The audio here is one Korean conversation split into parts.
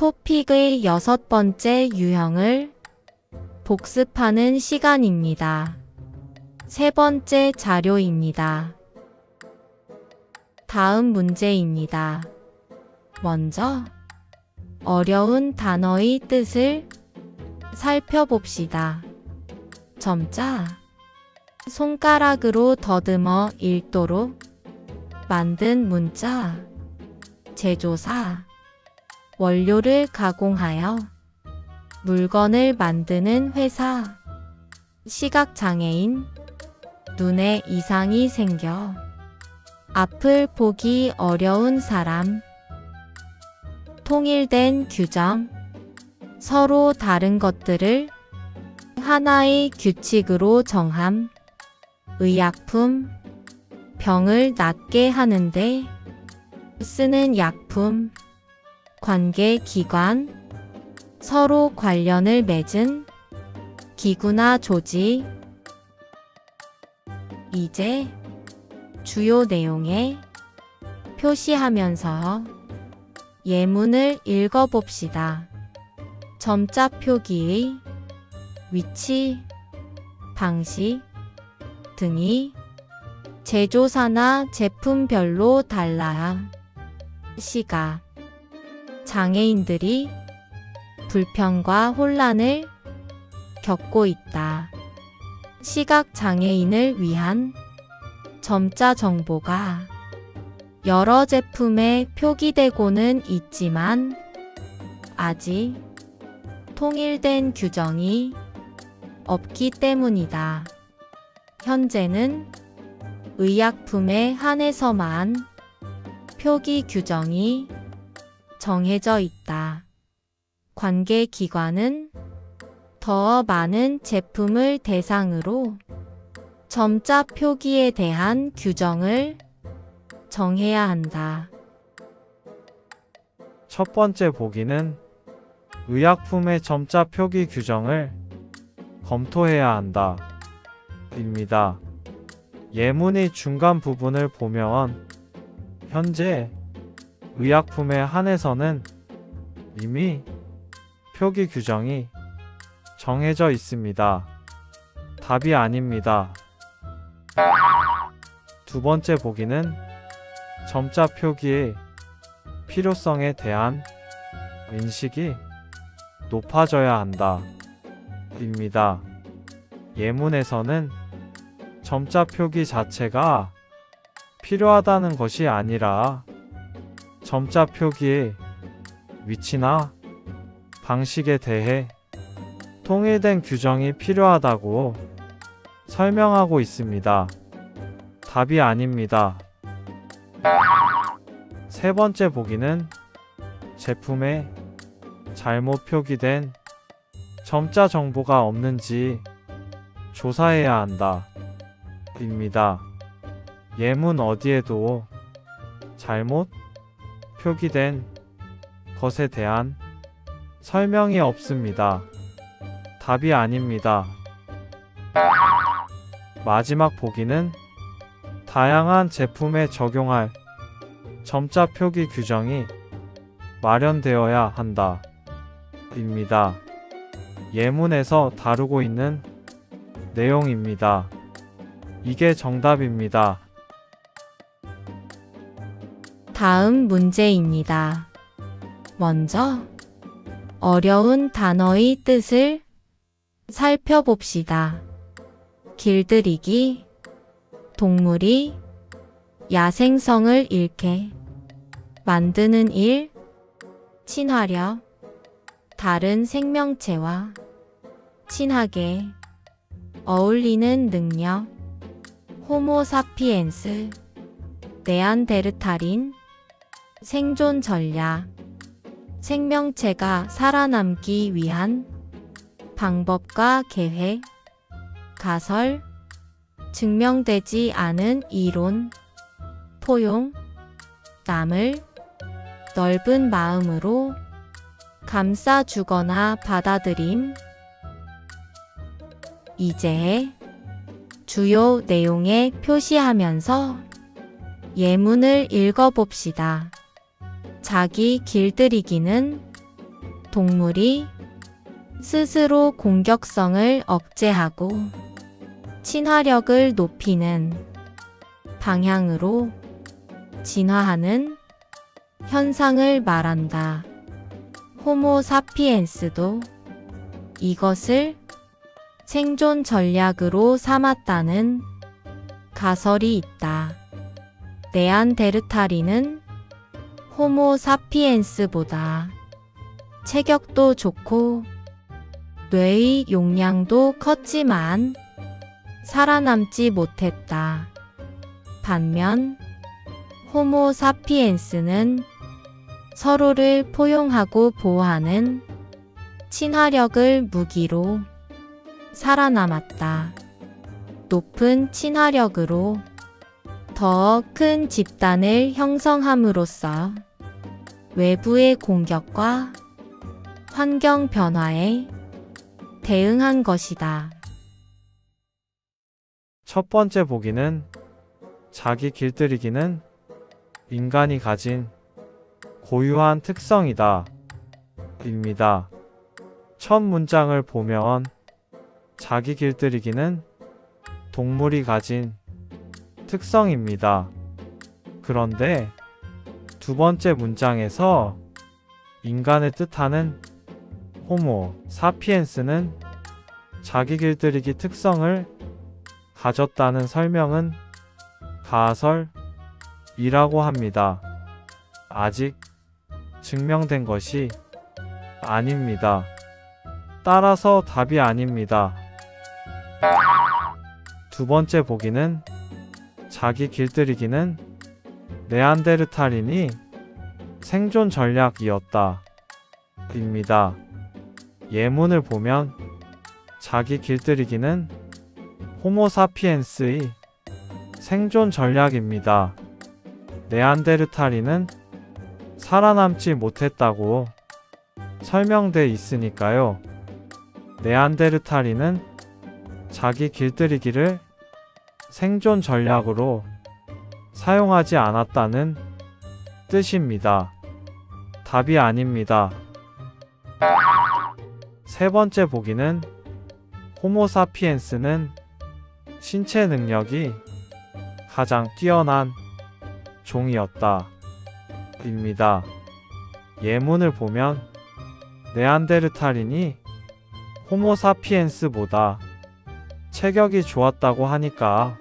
토픽의 6번째 유형을 복습하는 시간입니다. 3번째 자료입니다. 다음 문제입니다. 먼저 어려운 단어의 뜻을 살펴봅시다. 점자, 손가락으로 더듬어 읽도록 만든 문자, 제조사, 원료를 가공하여 물건을 만드는 회사, 시각장애인, 눈에 이상이 생겨 앞을 보기 어려운 사람, 통일된 규정, 서로 다른 것들을 하나의 규칙으로 정함, 의약품, 병을 낫게 하는데 쓰는 약품, 관계기관, 서로 관련을 맺은 기구나 조직. 이제 주요 내용에 표시하면서 예문을 읽어봅시다. 점자 표기의 위치, 방식 등이 제조사나 제품별로 달라 시각 장애인들이 불편과 혼란을 겪고 있다. 시각 장애인을 위한 점자 정보가 여러 제품에 표기되고는 있지만 아직 통일된 규정이 없기 때문이다. 현재는 의약품에 한해서만 표기 규정이 정해져 있다. 관계기관은 더 많은 제품을 대상으로 점자 표기에 대한 규정을 정해야 한다. 첫 번째 보기는 의약품의 점자 표기 규정을 검토해야 한다. 입니다. 예문의 중간 부분을 보면 현재 의약품에 한해서는 이미 표기 규정이 정해져 있습니다. 답이 아닙니다. 두 번째 보기는 점자 표기의 필요성에 대한 인식이 높아져야 한다. 입니다. 예문에서는 점자 표기 자체가 필요하다는 것이 아니라 점자 표기의 위치나 방식에 대해 통일된 규정이 필요하다고 설명하고 있습니다. 답이 아닙니다. 세 번째 보기는 제품에 잘못 표기된 점자 정보가 없는지 조사해야 한다. 입니다. 예문 어디에도 잘못 표기된 것에 대한 설명이 없습니다. 답이 아닙니다. 마지막 보기는 다양한 제품에 적용할 점자 표기 규정이 마련되어야 한다. 입니다. 예문에서 다루고 있는 내용입니다. 이게 정답입니다. 다음 문제입니다. 먼저 어려운 단어의 뜻을 살펴봅시다. 길들이기, 동물이 야생성을 잃게 만드는 일, 친화력, 다른 생명체와 친하게 어울리는 능력, 호모사피엔스, 네안데르탈인, 생존 전략, 생명체가 살아남기 위한 방법과 계획, 가설, 증명되지 않은 이론, 포용, 남을 넓은 마음으로 감싸주거나 받아들임. 이제 주요 내용에 표시하면서 예문을 읽어봅시다. 자기 길들이기는 동물이 스스로 공격성을 억제하고 친화력을 높이는 방향으로 진화하는 현상을 말한다. 호모 사피엔스도 이것을 생존 전략으로 삼았다는 가설이 있다. 네안데르탈인은 호모 사피엔스보다 체격도 좋고 뇌의 용량도 컸지만 살아남지 못했다. 반면 호모 사피엔스는 서로를 포용하고 보호하는 친화력을 무기로 살아남았다. 높은 친화력으로 더 큰 집단을 형성함으로써 외부의 공격과 환경 변화에 대응한 것이다. 첫 번째 보기는 자기 길들이기는 인간이 가진 고유한 특성이다. 입니다. 첫 문장을 보면 자기 길들이기는 동물이 가진 특성입니다. 그런데 두 번째 문장에서 인간을 뜻하는 호모 사피엔스는 자기 길들이기 특성을 가졌다는 설명은 가설이라고 합니다. 아직 증명된 것이 아닙니다. 따라서 답이 아닙니다. 두 번째 보기는 자기 길들이기는 네안데르탈인이 생존 전략이었다. 입니다. 예문을 보면 자기 길들이기는 호모 사피엔스의 생존 전략입니다. 네안데르탈인은 살아남지 못했다고 설명돼 있으니까요. 네안데르탈인은 자기 길들이기를 생존 전략으로 사용하지 않았다는 뜻입니다. 답이 아닙니다. 세 번째 보기는 호모 사피엔스는 신체 능력이 가장 뛰어난 종이었다. 입니다. 예문을 보면 네안데르탈인이 호모 사피엔스보다 체격이 좋았다고 하니까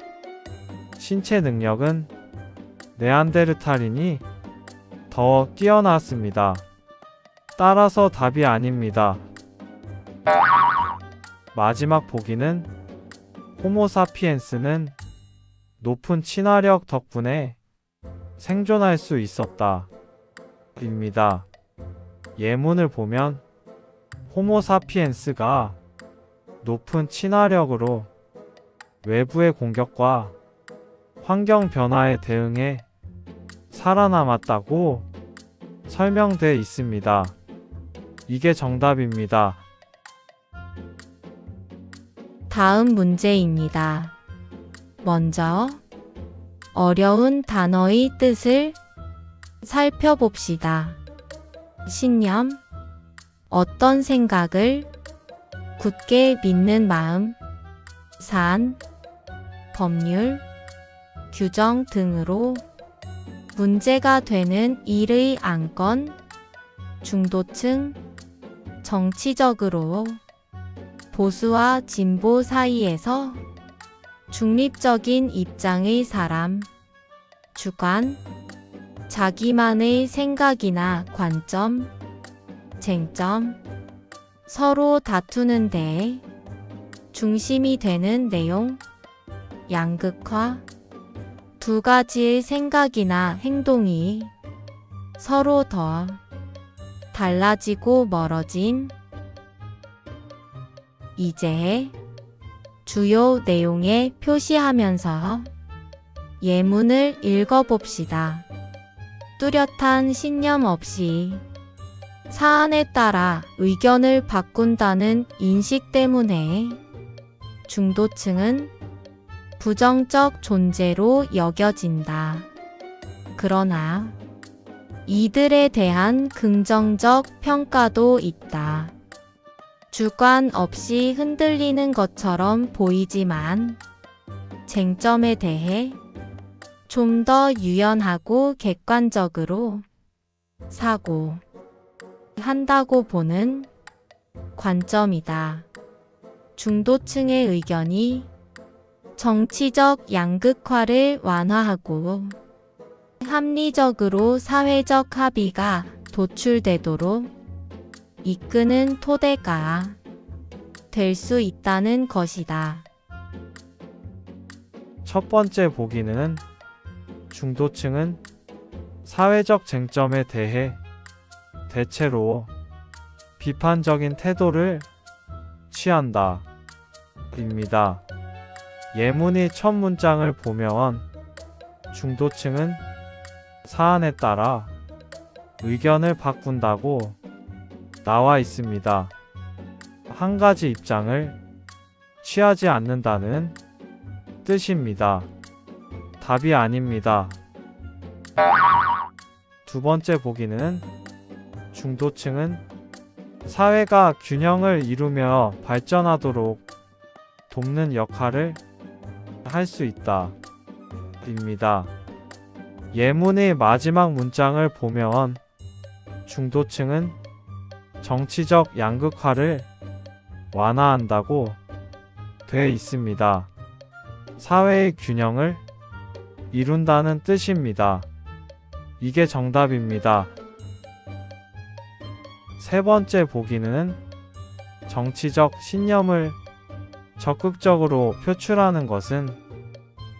신체 능력은 네안데르탈인이 더 뛰어났습니다. 따라서 답이 아닙니다. 마지막 보기는 호모 사피엔스는 높은 친화력 덕분에 생존할 수 있었다. 입니다. 예문을 보면 호모 사피엔스가 높은 친화력으로 외부의 공격과 환경 변화에 대응해 살아남았다고 설명돼 있습니다. 이게 정답입니다. 다음 문제입니다. 먼저 어려운 단어의 뜻을 살펴봅시다. 신념, 어떤 생각을 굳게 믿는 마음, 산, 법률, 규정 등으로 문제가 되는 일의 안건, 중도층, 정치적으로 보수와 진보 사이에서 중립적인 입장의 사람, 주관, 자기만의 생각이나 관점, 쟁점, 서로 다투는 데에 중심이 되는 내용, 양극화, 두 가지의 생각이나 행동이 서로 더 달라지고 멀어짐. 이제 주요 내용에 표시하면서 예문을 읽어봅시다. 뚜렷한 신념 없이 사안에 따라 의견을 바꾼다는 인식 때문에 중도층은 부정적 존재로 여겨진다. 그러나 이들에 대한 긍정적 평가도 있다. 주관 없이 흔들리는 것처럼 보이지만 쟁점에 대해 좀 더 유연하고 객관적으로 사고한다고 보는 관점이다. 중도층의 의견이 정치적 양극화를 완화하고 합리적으로 사회적 합의가 도출되도록 이끄는 토대가 될 수 있다는 것이다. 첫 번째 보기는 중도층은 사회적 쟁점에 대해 대체로 비판적인 태도를 취한다. 입니다. 예문의 첫 문장을 보면 중도층은 사안에 따라 의견을 바꾼다고 나와 있습니다. 한 가지 입장을 취하지 않는다는 뜻입니다. 답이 아닙니다. 두 번째 보기는 중도층은 사회가 균형을 이루며 발전하도록 돕는 역할을 할 수 있다. 입니다. 예문의 마지막 문장을 보면 중도층은 정치적 양극화를 완화한다고 돼 있습니다. 사회의 균형을 이룬다는 뜻입니다. 이게 정답입니다. 세 번째 보기는 정치적 신념을 적극적으로 표출하는 것은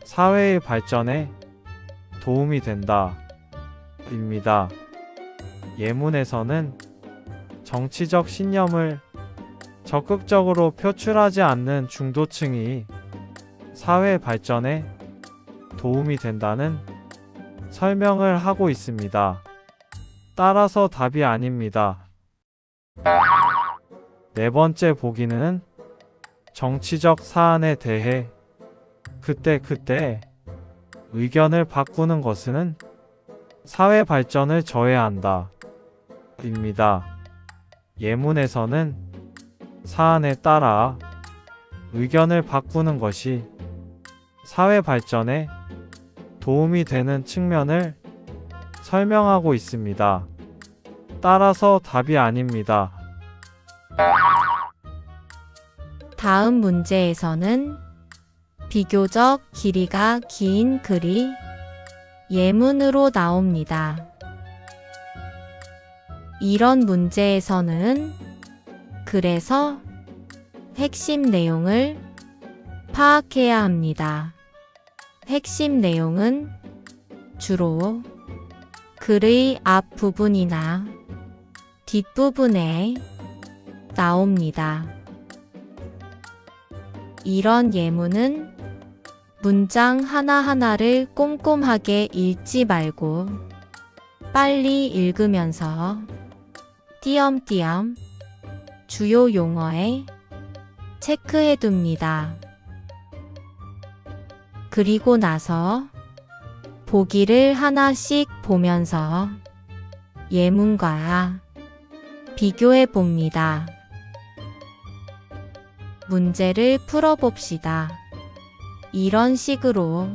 사회의 발전에 도움이 된다. 입니다. 예문에서는 정치적 신념을 적극적으로 표출하지 않는 중도층이 사회 발전에 도움이 된다는 설명을 하고 있습니다. 따라서 답이 아닙니다. 네 번째 보기는 정치적 사안에 대해 그때 의견을 바꾸는 것은 사회 발전을 저해한다. 입니다. 예문에서는 사안에 따라 의견을 바꾸는 것이 사회 발전에 도움이 되는 측면을 설명하고 있습니다. 따라서 답이 아닙니다. 다음 문제에서는 비교적 길이가 긴 글이 예문으로 나옵니다. 이런 문제에서는 그래서 핵심 내용을 파악해야 합니다. 핵심 내용은 주로 글의 앞부분이나 뒷부분에 나옵니다. 이런 예문은 문장 하나하나를 꼼꼼하게 읽지 말고 빨리 읽으면서 띄엄띄엄 주요 용어에 체크해 둡니다. 그리고 나서 보기를 하나씩 보면서 예문과 비교해 봅니다. 문제를 풀어봅시다. 이런 식으로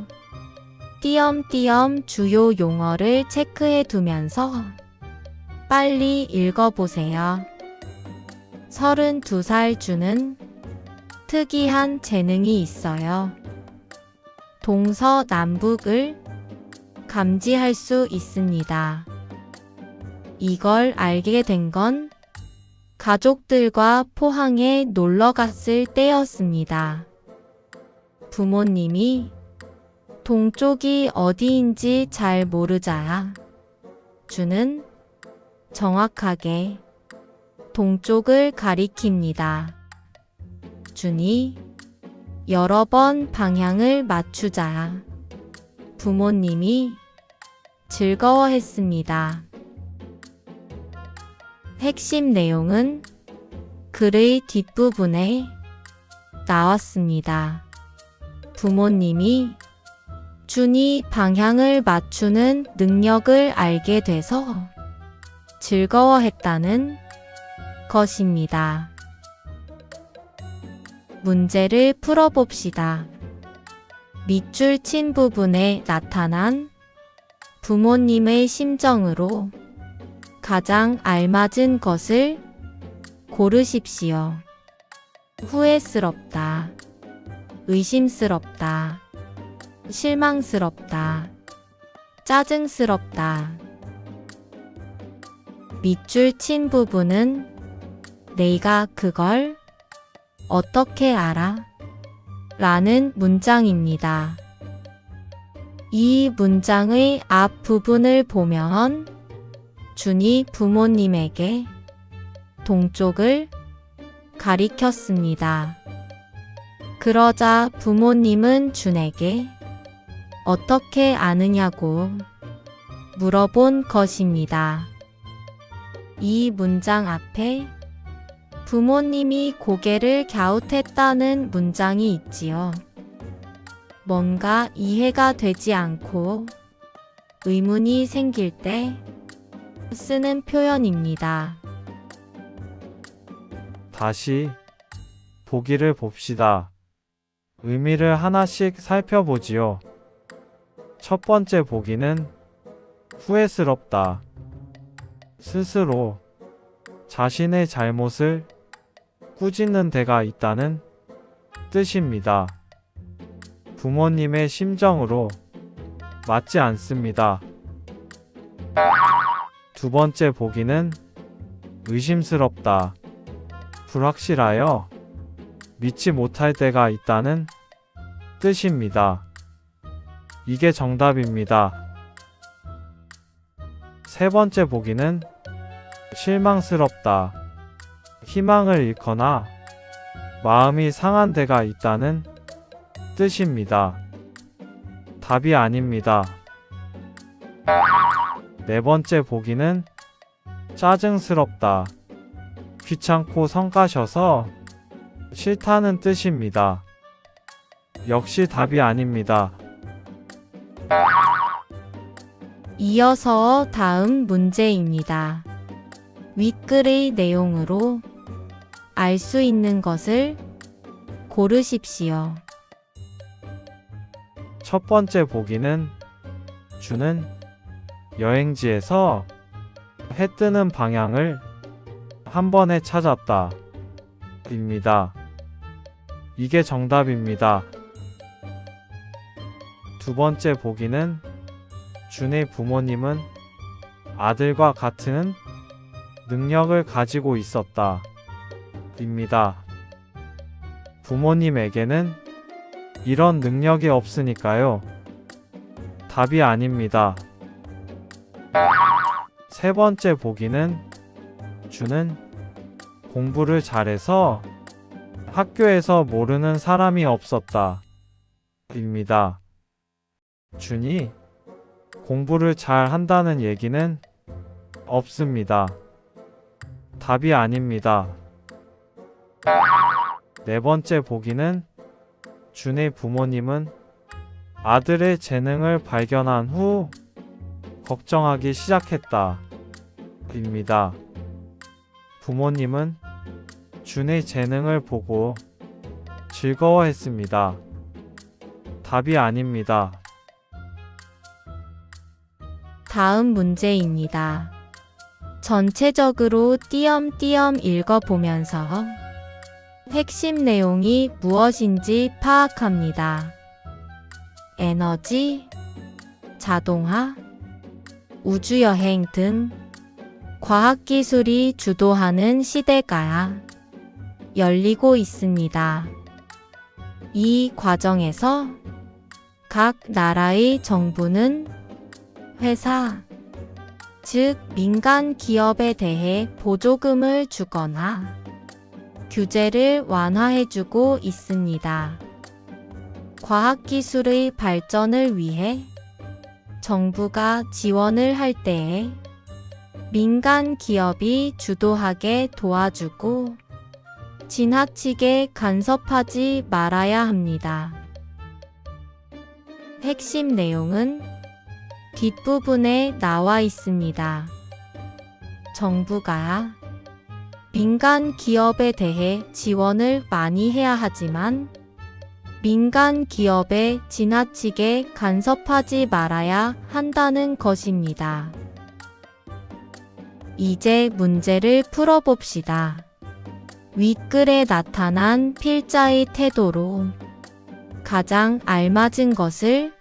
띄엄띄엄 주요 용어를 체크해 두면서 빨리 읽어보세요. 32살 주는 특이한 재능이 있어요. 동서남북을 감지할 수 있습니다. 이걸 알게 된 건 가족들과 포항에 놀러 갔을 때였습니다. 부모님이 동쪽이 어디인지 잘 모르자 주는 정확하게 동쪽을 가리킵니다. 준이 여러 번 방향을 맞추자 부모님이 즐거워했습니다. 핵심 내용은 글의 뒷부분에 나왔습니다. 부모님이 준이 방향을 맞추는 능력을 알게 돼서 즐거워했다는 것입니다. 문제를 풀어봅시다. 밑줄 친 부분에 나타난 부모님의 심정으로 가장 알맞은 것을 고르십시오. 후회스럽다, 의심스럽다, 실망스럽다, 짜증스럽다. 밑줄 친 부분은 내가 그걸 어떻게 알아? 라는 문장입니다. 이 문장의 앞 부분을 보면 준이 부모님에게 동쪽을 가리켰습니다. 그러자 부모님은 준에게 어떻게 아느냐고 물어본 것입니다. 이 문장 앞에 부모님이 고개를 갸웃했다는 문장이 있지요. 뭔가 이해가 되지 않고 의문이 생길 때 쓰는 표현입니다. 다시 보기를 봅시다. 의미를 하나씩 살펴보지요. 첫 번째 보기는 후회스럽다. 스스로 자신의 잘못을 꾸짖는 데가 있다는 뜻입니다. 부모님의 심정으로 맞지 않습니다. 두 번째 보기는 의심스럽다. 불확실하여 믿지 못할 때가 있다는 뜻입니다. 이게 정답입니다. 세 번째 보기는 실망스럽다. 희망을 잃거나 마음이 상한 데가 있다는 뜻입니다. 답이 아닙니다. 네 번째 보기는 짜증스럽다. 귀찮고 성가셔서 싫다는 뜻입니다. 역시 답이 아닙니다. 이어서 다음 문제입니다. 윗글의 내용으로 알 수 있는 것을 고르십시오. 첫 번째 보기는 준은 여행지에서 해 뜨는 방향을 한 번에 찾았다. 입니다. 이게 정답입니다. 두 번째 보기는 준의 부모님은 아들과 같은 능력을 가지고 있었다. 입니다. 부모님에게는 이런 능력이 없으니까요. 답이 아닙니다. 세 번째 보기는 준은 공부를 잘해서 학교에서 모르는 사람이 없었다. 입니다. 준이 공부를 잘 한다는 얘기는 없습니다. 답이 아닙니다. 네 번째 보기는 준의 부모님은 아들의 재능을 발견한 후 걱정하기 시작했다. 입니다. 부모님은 준의 재능을 보고 즐거워했습니다. 답이 아닙니다. 다음 문제입니다. 전체적으로 띄엄띄엄 읽어보면서 핵심 내용이 무엇인지 파악합니다. 에너지, 자동화, 우주여행 등 과학기술이 주도하는 시대가 열리고 있습니다. 이 과정에서 각 나라의 정부는 회사, 즉 민간 기업에 대해 보조금을 주거나 규제를 완화해주고 있습니다. 과학기술의 발전을 위해 정부가 지원을 할 때에 민간 기업이 주도하게 도와주고 지나치게 간섭하지 말아야 합니다. 핵심 내용은 뒷부분에 나와 있습니다. 정부가 민간 기업에 대해 지원을 많이 해야 하지만 민간 기업에 지나치게 간섭하지 말아야 한다는 것입니다. 이제 문제를 풀어봅시다. 윗글에 나타난 필자의 태도로 가장 알맞은 것을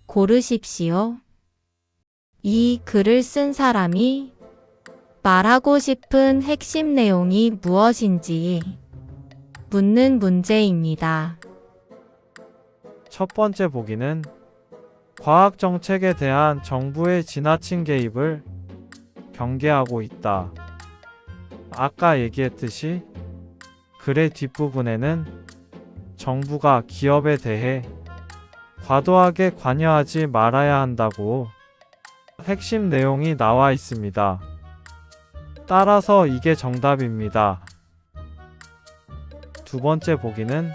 고르십시오. 이 글을 쓴 사람이 말하고 싶은 핵심 내용이 무엇인지 묻는 문제입니다. 첫 번째 보기는 과학 정책에 대한 정부의 지나친 개입을 경계하고 있다. 아까 얘기했듯이 글의 뒷부분에는 정부가 기업에 대해 과도하게 관여하지 말아야 한다고 핵심 내용이 나와 있습니다. 따라서 이게 정답입니다. 두 번째 보기는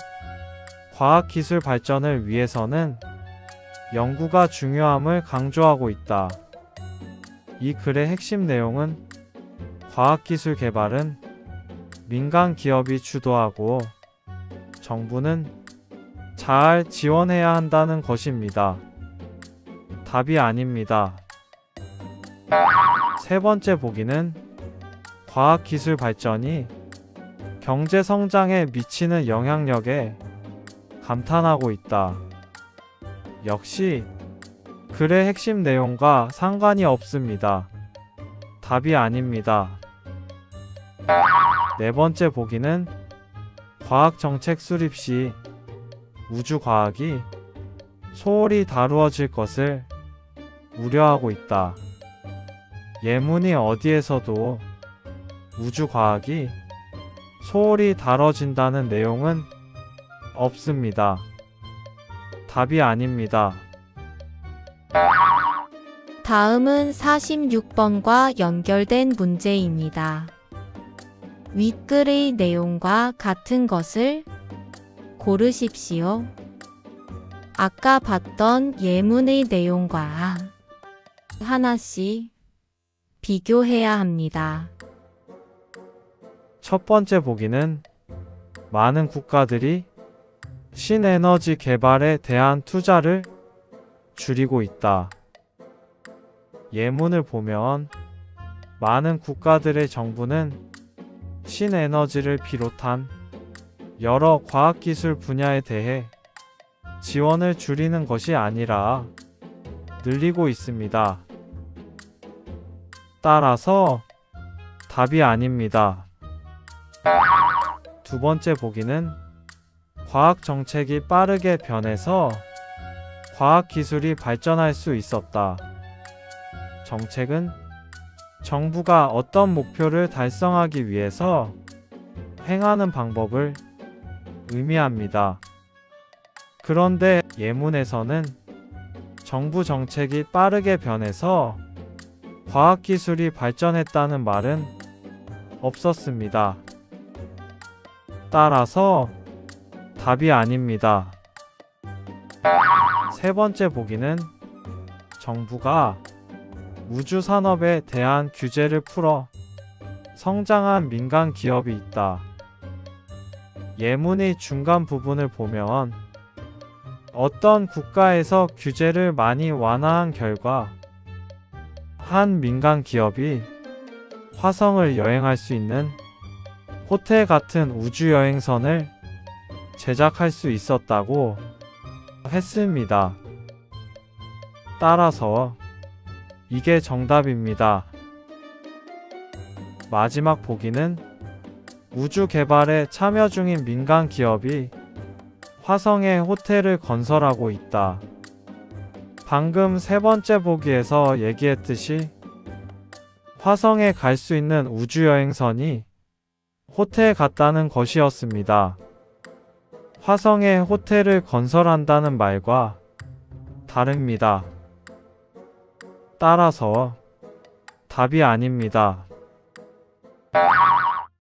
과학기술 발전을 위해서는 연구가 중요함을 강조하고 있다. 이 글의 핵심 내용은 과학기술 개발은 민간 기업이 주도하고 정부는 잘 지원해야 한다는 것입니다. 답이 아닙니다. 세 번째 보기는 과학기술 발전이 경제 성장에 미치는 영향력에 감탄하고 있다. 역시 글의 핵심 내용과 상관이 없습니다. 답이 아닙니다. 네 번째 보기는 과학정책 수립 시 우주과학이 소홀히 다루어질 것을 우려하고 있다. 예문이 어디에서도 우주과학이 소홀히 다뤄진다는 내용은 없습니다. 답이 아닙니다. 다음은 46번과 연결된 문제입니다. 윗글의 내용과 같은 것을 고르십시오. 아까 봤던 예문의 내용과 하나씩 비교해야 합니다. 첫 번째 보기는 많은 국가들이 신에너지 개발에 대한 투자를 줄이고 있다. 예문을 보면 많은 국가들의 정부는 신에너지를 비롯한 여러 과학기술 분야에 대해 지원을 줄이는 것이 아니라 늘리고 있습니다. 따라서 답이 아닙니다. 두 번째 보기는 과학 정책이 빠르게 변해서 과학기술이 발전할 수 있었다. 정책은 정부가 어떤 목표를 달성하기 위해서 행하는 방법을 의미합니다. 그런데 예문에서는 정부 정책이 빠르게 변해서 과학기술이 발전했다는 말은 없었습니다. 따라서 답이 아닙니다. 세 번째 보기는 정부가 우주 산업에 대한 규제를 풀어 성장한 민간 기업이 있다. 예문의 중간 부분을 보면 어떤 국가에서 규제를 많이 완화한 결과 한 민간 기업이 화성을 여행할 수 있는 호텔 같은 우주여행선을 제작할 수 있었다고 했습니다. 따라서 이게 정답입니다. 마지막 보기는 우주 개발에 참여 중인 민간 기업이 화성에 호텔을 건설하고 있다. 방금 세 번째 보기에서 얘기했듯이 화성에 갈 수 있는 우주여행선이 호텔 같다는 것이었습니다. 화성에 호텔을 건설한다는 말과 다릅니다. 따라서 답이 아닙니다.